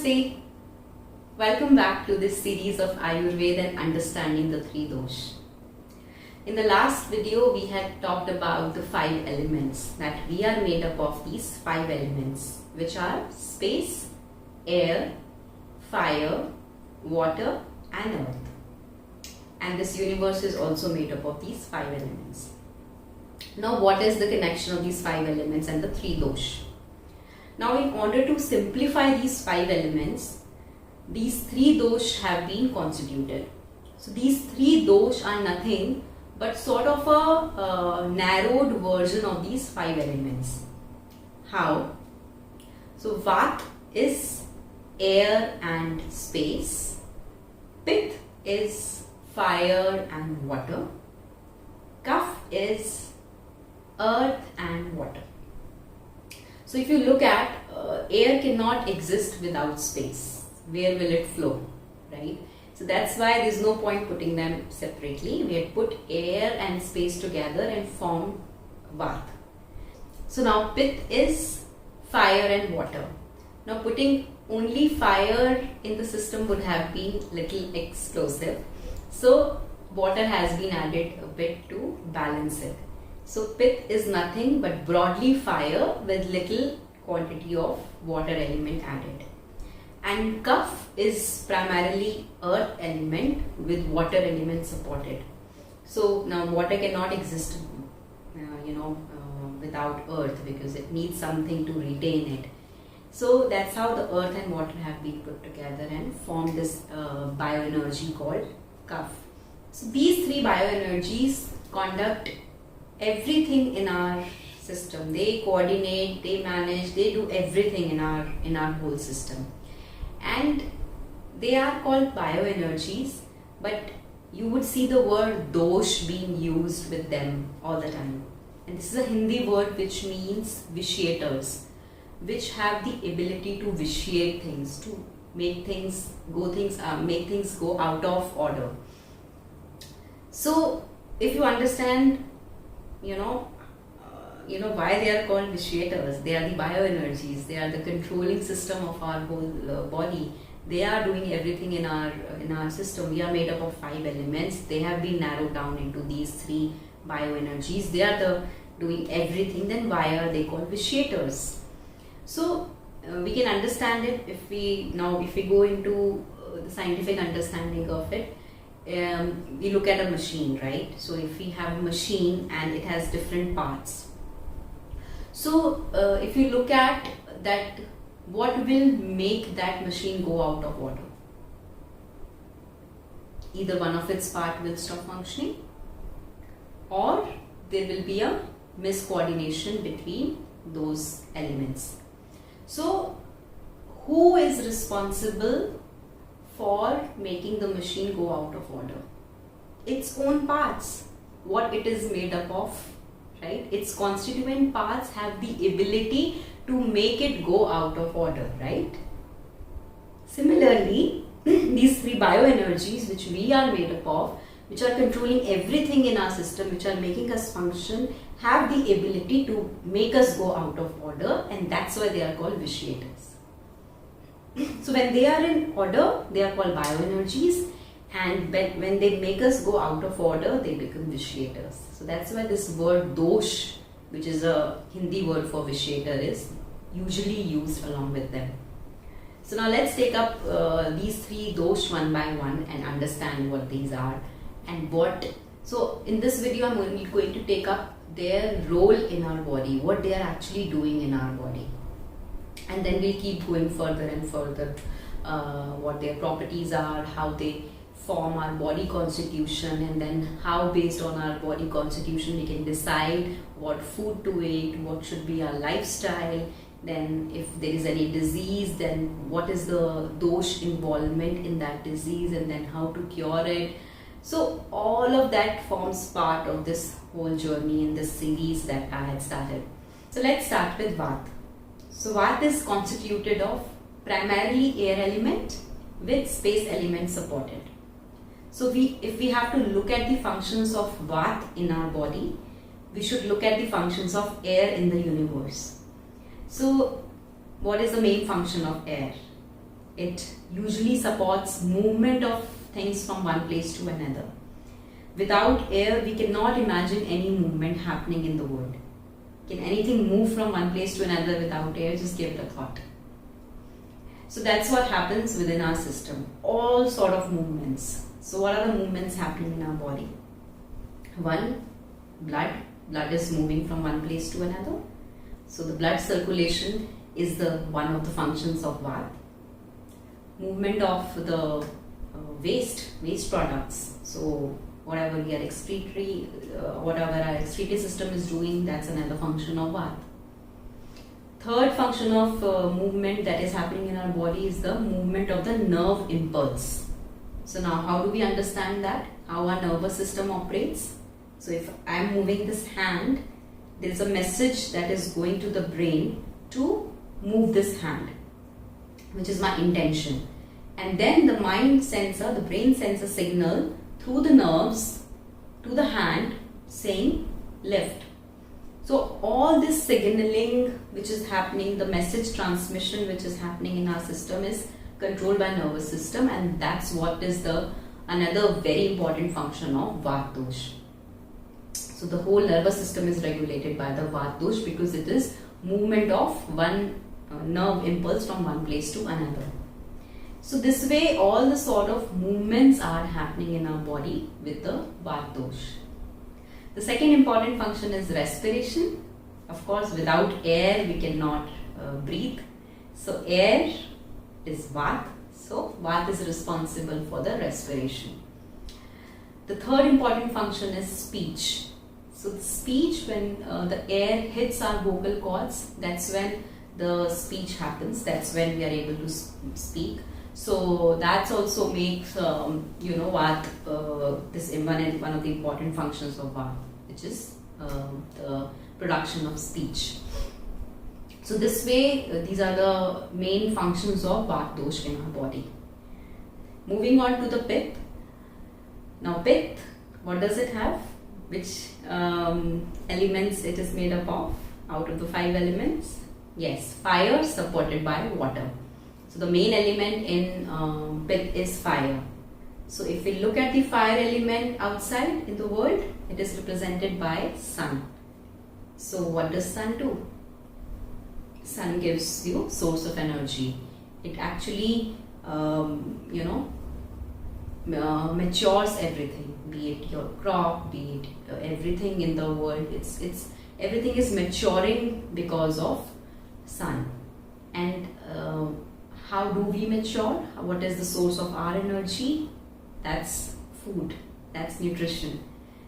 Namaste. Welcome back to this series of Ayurveda and understanding the three dosh. In the last video, we had talked about the 5 elements, that we are made up of these 5 elements, which are space, air, fire, water and earth. And this universe is also made up of these 5 elements. Now, what is the connection of these 5 elements and the 3 dosh? Now, in order to simplify these 5 elements, these 3 dosh have been constituted. So, these 3 dosh are nothing but sort of a narrowed version of these 5 elements. How? So, Vat is air and space, Pith is fire and water, Kapha is earth and water. So if you look at air cannot exist without space. Where will it flow, right? So that's why there is no point putting them separately. We had put air and space together and formed Vat. So now Pith is fire and water. Now putting only fire in the system would have been little explosive. So water has been added a bit to balance it. So Pith is nothing but broadly fire with little quantity of water element added. And Kapha is primarily earth element with water element supported. So now water cannot exist without earth, because it needs something to retain it. So that's how the earth and water have been put together and formed this bioenergy called Kapha. So these 3 bioenergies conduct everything in our system. They coordinate, they manage, they do everything in our whole system. And they are called bioenergies, but you would see the word dosh being used with them all the time. And this is a Hindi word which means vitiators, which have the ability to vitiate things, to make things go out of order. So if you understand why they are called vitiators. They are the bioenergies. They are the controlling system of our whole body. They are doing everything in our system. We are made up of 5 elements. They have been narrowed down into these 3 bioenergies. They are doing everything. Then why are they called vitiators? So we can understand it if we go into the scientific understanding of it. We look at a machine, right? So if we have a machine and it has different parts. So if you look at that, what will make that machine go out of order? Either one of its part will stop functioning, or there will be a miscoordination between those elements. So who is responsible for making the machine go out of order? Its own parts, what it is made up of, right? Its constituent parts have the ability to make it go out of order, right? Similarly, these 3 bioenergies which we are made up of, which are controlling everything in our system, which are making us function, have the ability to make us go out of order, and that's why they are called vitiators. So when they are in order, they are called bioenergies, and when they make us go out of order, they become vitiators. So that's why this word dosh, which is a Hindi word for vitiator, is usually used along with them. So now let's take up these 3 dosh one by one and understand what these are and what. So in this video, I'm only going to take up their role in our body, what they are actually doing in our body. And then we'll keep going further and further, what their properties are, how they form our body constitution, and then how based on our body constitution we can decide what food to eat, what should be our lifestyle. Then if there is any disease, then what is the dosh involvement in that disease, and then how to cure it. So all of that forms part of this whole journey in this series that I had started. So let's start with Vat. So Vat is constituted of primarily air element with space element supported. So if we have to look at the functions of Vat in our body, we should look at the functions of air in the universe. So what is the main function of air? It usually supports movement of things from one place to another. Without air, we cannot imagine any movement happening in the world. Can anything move from one place to another without air? Just give it a thought. So that's what happens within our system. All sort of movements. So what are the movements happening in our body? One, blood. Blood is moving from one place to another. So the blood circulation is one of the functions of Vata. Movement of the waste products. So whatever we are excretory, whatever our excretory system is doing, that's another function of Vata. Third function of movement that is happening in our body is the movement of the nerve impulse. So now how do we understand that? How our nervous system operates? So if I am moving this hand, there is a message that is going to the brain to move this hand, which is my intention. And then the mind sensor, the brain sends a signal through the nerves to the hand saying lift. So all this signaling which is happening, the message transmission which is happening in our system is controlled by nervous system, and that's what is another very important function of Vata dosh. So the whole nervous system is regulated by the Vata dosh because it is movement of one nerve impulse from one place to another. So this way all the sort of movements are happening in our body with the Vata dosh. The second important function is respiration. Of course, without air we cannot breathe. So air is Vata. So Vata is responsible for the respiration. The third important function is speech. So the speech, when the air hits our vocal cords, that's when the speech happens. That's when we are able to speak. So that also makes Vata this one of the important functions of Vata, which is the production of speech. So this way, these are the main functions of Vata dosh in our body. Moving on to the Pitta. Now Pitta, what does it have? Which elements it is made up of out of the 5 elements? Yes, fire supported by water. So the main element in Pitta is fire. So if we look at the fire element outside in the world, it is represented by sun. So what does sun do? Sun gives you source of energy. It actually matures everything, be it your crop, be it everything in the world. It's everything is maturing because of sun. And how do we mature? What is the source of our energy? That's food, that's nutrition.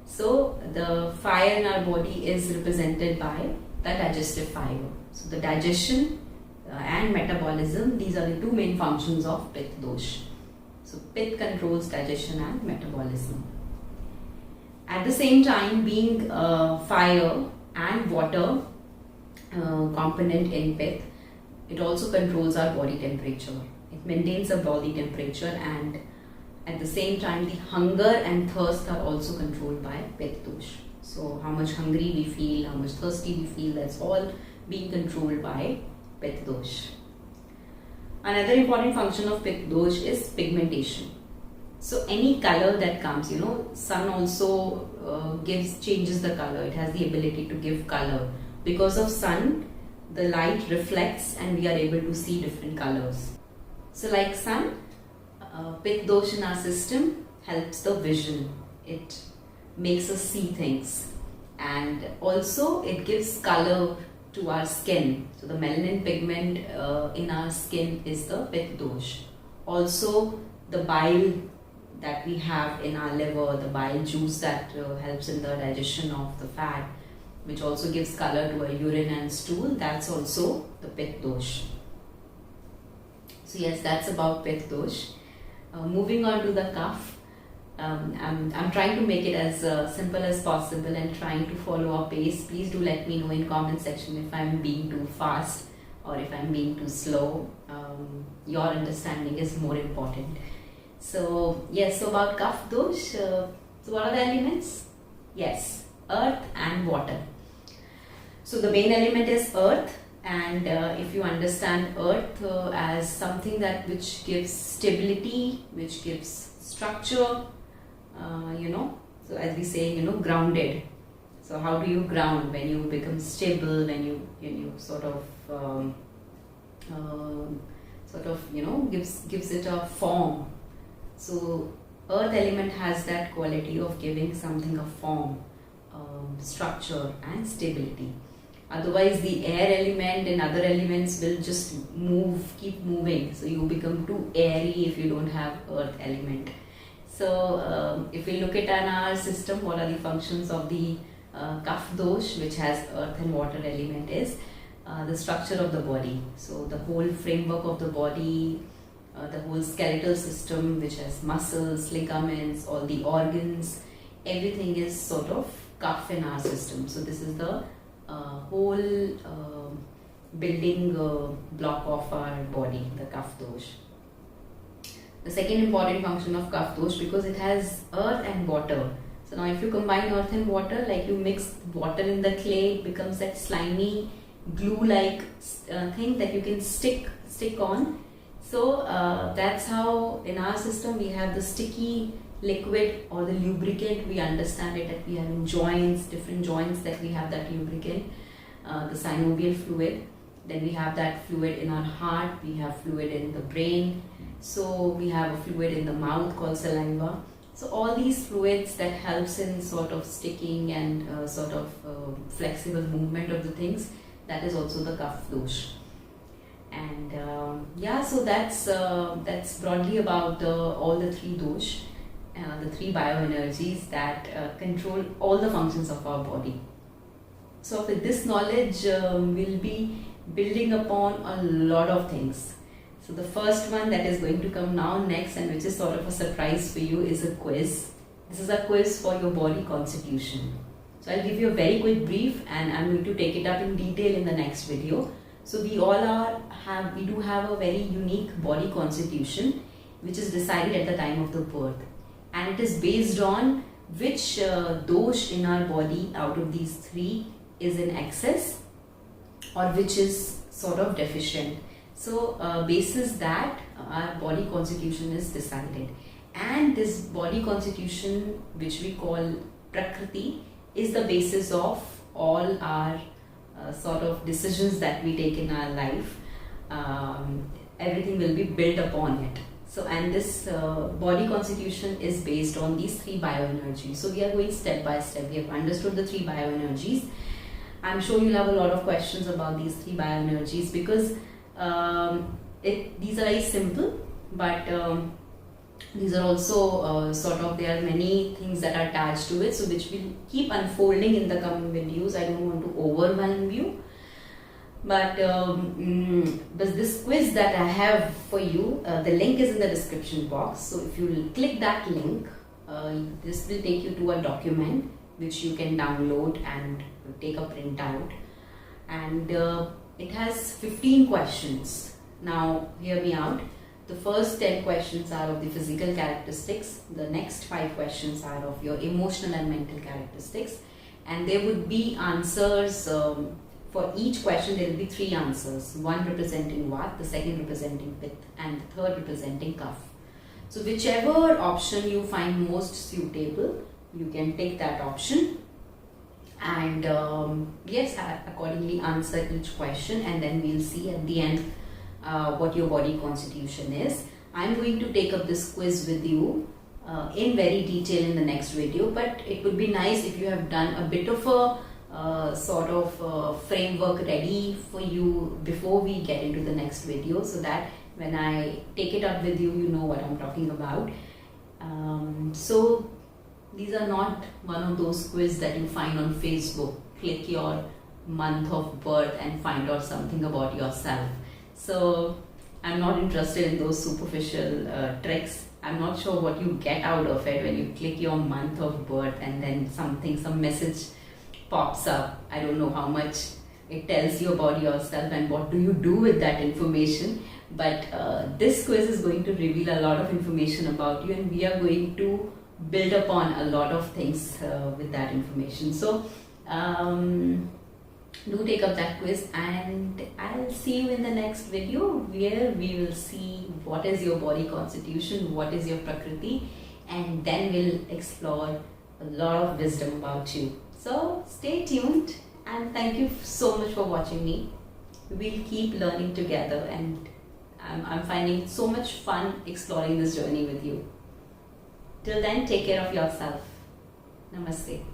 So the fire in our body is represented by the digestive fiber. So the digestion and metabolism, these are the two main functions of Pitta dosh. So Pitta controls digestion and metabolism. At the same time, being fire and water component in Pitta, it also controls our body temperature. It maintains a body temperature, and at the same time the hunger and thirst are also controlled by Pitta dosh. So how much hungry we feel, how much thirsty we feel, that's all being controlled by Pitta dosh. Another important function of Pitta dosh is pigmentation. So any color that comes, sun also changes the color. It has the ability to give color. Because of sun, the light reflects and we are able to see different colors. So like sun, Pitta dosh in our system helps the vision. It makes us see things, and also it gives color to our skin. So the melanin pigment in our skin is the Pitta dosh. Also the bile that we have in our liver, the bile juice that helps in the digestion of the fat, which also gives color to our urine and stool, that's also the Pitta dosh. So yes, that's about Pitta dosh. Moving on to the Kapha. I'm trying to make it as simple as possible and trying to follow a pace. Please do let me know in comment section if I'm being too fast or if I'm being too slow. Your understanding is more important. So yes, so about Kapha dosh. So what are the elements? Yes, earth and water. So the main element is earth, And if you understand earth as something that which gives stability, which gives structure, so as we say, grounded. So how do you ground? When you become stable, when you sort of gives it a form. So earth element has that quality of giving something a form, structure and stability. Otherwise the air element and other elements will just keep moving. So you become too airy if you don't have earth element. So if we look at our system, what are the functions of the Kapha dosh, which has earth and water element, is the structure of the body. So the whole framework of the body, the whole skeletal system, which has muscles, ligaments, all the organs, everything is sort of Kapha in our system. So this is the whole building block of our body, the Kapha dosh. The second important function of Kapha dosh, because it has earth and water. So now if you combine earth and water, like you mix water in the clay, it becomes that slimy glue-like thing that you can stick on. So that's how in our system we have the sticky liquid or the lubricant. We understand it that we have in joints, different joints, that we have that lubricant, the synovial fluid. Then we have that fluid in our heart, we have fluid in the brain, so we have a fluid in the mouth called saliva. So all these fluids that helps in sort of sticking and flexible movement of the things, that is also the Kapha dosh. And so that's broadly about all the three dosh, the three bioenergies that control all the functions of our body. So with this knowledge, we'll be building upon a lot of things. So the first one that is going to come now next, and which is sort of a surprise for you, is a quiz. This is a quiz for your body constitution. So I'll give you a very quick brief, and I'm going to take it up in detail in the next video. So we do have a very unique body constitution, which is decided at the time of the birth, and it is based on which dosh in our body out of these three is in excess or which is sort of deficient. So basis that our body constitution is decided, and this body constitution, which we call Prakriti, is the basis of all our sort of decisions that we take in our life. Everything will be built upon it. So, and this body constitution is based on these three bioenergies. So we are going step by step. We have understood the three bioenergies. I'm sure you'll have a lot of questions about these three bioenergies, because these are very simple, but these are also there are many things that are attached to it, so which will keep unfolding in the coming videos. I don't want to overwhelm you, but this quiz that I have for you, the link is in the description box. So if you click that link, this will take you to a document which you can download and take a printout, and it has 15 questions. Now hear me out. The first 10 questions are of the physical characteristics. The next 5 questions are of your emotional and mental characteristics. And there would be answers, for each question there will be 3 answers. One representing Vat, the second representing Pitta, and the third representing Kapha. So whichever option you find most suitable, you can take that option. And accordingly answer each question, and then we'll see at the end what your body constitution is. I'm going to take up this quiz with you in very detail in the next video, but it would be nice if you have done a bit of a framework ready for you before we get into the next video, so that when I take it up with you, you know what I'm talking about. So these are not one of those quiz that you find on Facebook. Click your month of birth and find out something about yourself. So I'm not interested in those superficial tricks. I'm not sure what you get out of it when you click your month of birth and then some message pops up. I don't know how much it tells you about yourself and what do you do with that information. But this quiz is going to reveal a lot of information about you, and we are going to build upon a lot of things with that information. So do take up that quiz, and I'll see you in the next video where we will see what is your body constitution, what is your prakriti, and then we'll explore a lot of wisdom about you. So stay tuned, and thank you so much for watching me. We'll keep learning together, and I'm finding so much fun exploring this journey with you. Till then, take care of yourself. Namaste.